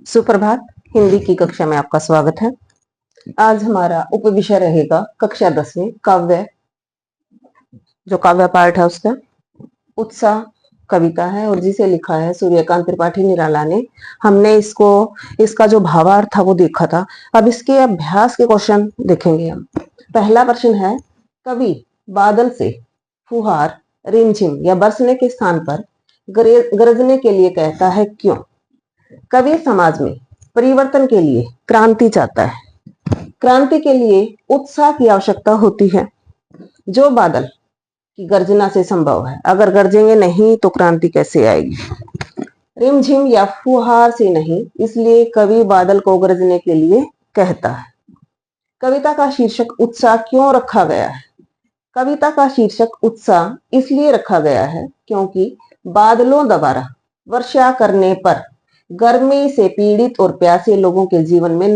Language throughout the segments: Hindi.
सुप्रभात। हिंदी की कक्षा में आपका स्वागत है। आज हमारा उपविषय रहेगा कक्षा 10वीं काव्य, जो काव्य पाठ है उसका उत्साह कविता है और जिसे लिखा है सूर्यकांत त्रिपाठी निराला ने। हमने इसका जो भावार्थ था वो देखा था। अब इसके अभ्यास के क्वेश्चन देखेंगे हम। पहला प्रश्न है, कवि बादल से फुहार, रिमझिम या बरसने के स्थान पर गरजने के लिए कहता है, क्यों? कवि समाज में परिवर्तन के लिए क्रांति चाहता है। क्रांति के लिए उत्साह की आवश्यकता होती है, जो बादल की गर्जना से संभव है। अगर गरजेंगे नहीं तो क्रांति कैसे आएगी? रिमझिम या फुहार से नहीं, इसलिए कवि बादल को गरजने के लिए कहता है। कविता का शीर्षक उत्साह क्यों रखा गया है? कविता का शीर्षक उत्साह इसलिए रखा गया है क्योंकि बादलों द्वारा वर्षा करने पर गर्मी से पीड़ित और प्यासे लोगों के जीवन में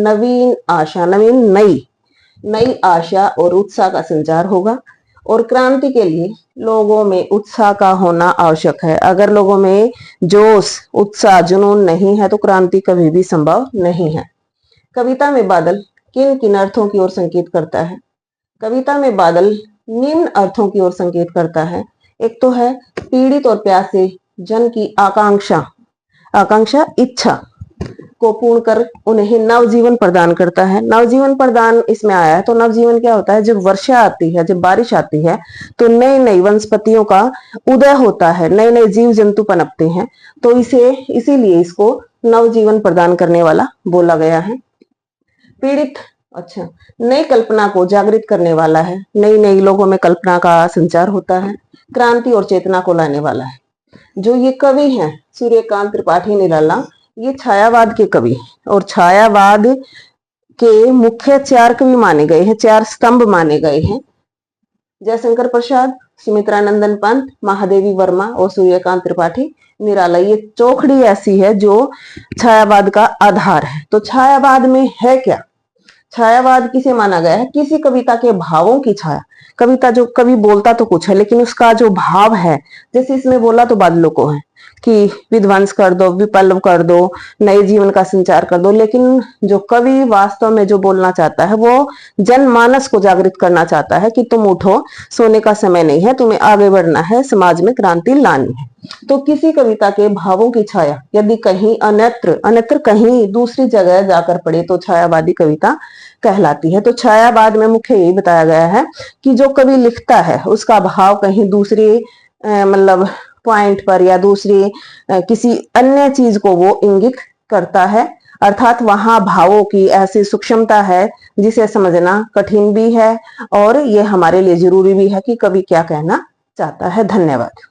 नई आशा और उत्साह का संचार होगा और क्रांति के लिए लोगों में उत्साह का होना आवश्यक है। अगर लोगों में जोश, उत्साह, जुनून नहीं है तो क्रांति कभी भी संभव नहीं है। कविता में बादल किन किन अर्थों की ओर संकेत करता है? कविता में बादल निम्न अर्थों की ओर संकेत करता है। एक तो है पीड़ित और प्यासे जन की आकांक्षा, इच्छा को पूर्ण कर उन्हें नवजीवन प्रदान करता है। नवजीवन प्रदान इसमें आया है तो नवजीवन क्या होता है? जब वर्षा आती है, जब बारिश आती है तो नई नई वनस्पतियों का उदय होता है, नए नए जीव जंतु पनपते हैं, तो इसीलिए इसको नवजीवन प्रदान करने वाला बोला गया है। पीड़ित नई कल्पना को जागृत करने वाला है, नई नई लोगों में कल्पना का संचार होता है, क्रांति और चेतना को लाने वाला है। जो ये कवि हैं सूर्यकांत त्रिपाठी निराला, ये छायावाद के कवि और छायावाद के मुख्य 4 कवि माने गए हैं, 4 स्तंभ माने गए हैं। जयशंकर प्रसाद, सुमित्रानंदन पंत, महादेवी वर्मा और सूर्यकांत त्रिपाठी निराला। ये चौखड़ी ऐसी है जो छायावाद का आधार है। तो छायावाद में है क्या? छायावाद किसे माना गया है? किसी कविता के भावों की छाया। कविता जो कवि बोलता तो कुछ है लेकिन उसका जो भाव है, जैसे इसमें बोला तो बादलों को है कि विध्वंस कर दो, विप्लव कर दो, नए जीवन का संचार कर दो, लेकिन जो कवि वास्तव में जो बोलना चाहता है वो जनमानस को जागृत करना चाहता है कि तुम उठो, सोने का समय नहीं है, तुम्हें आगे बढ़ना है, समाज में क्रांति लानी है। तो किसी कविता के भावों की छाया यदि कहीं अन्यत्र कहीं दूसरी जगह जाकर पड़े तो छायावादी कविता कहलाती है। तो छायावाद में मुख्य यही बताया गया है कि जो कवि लिखता है उसका भाव कहीं दूसरे मतलब पॉइंट पर या दूसरी किसी अन्य चीज को वो इंगित करता है, अर्थात वहां भावों की ऐसी सूक्ष्मता है जिसे समझना कठिन भी है और ये हमारे लिए जरूरी भी है कि कवि क्या कहना चाहता है। धन्यवाद।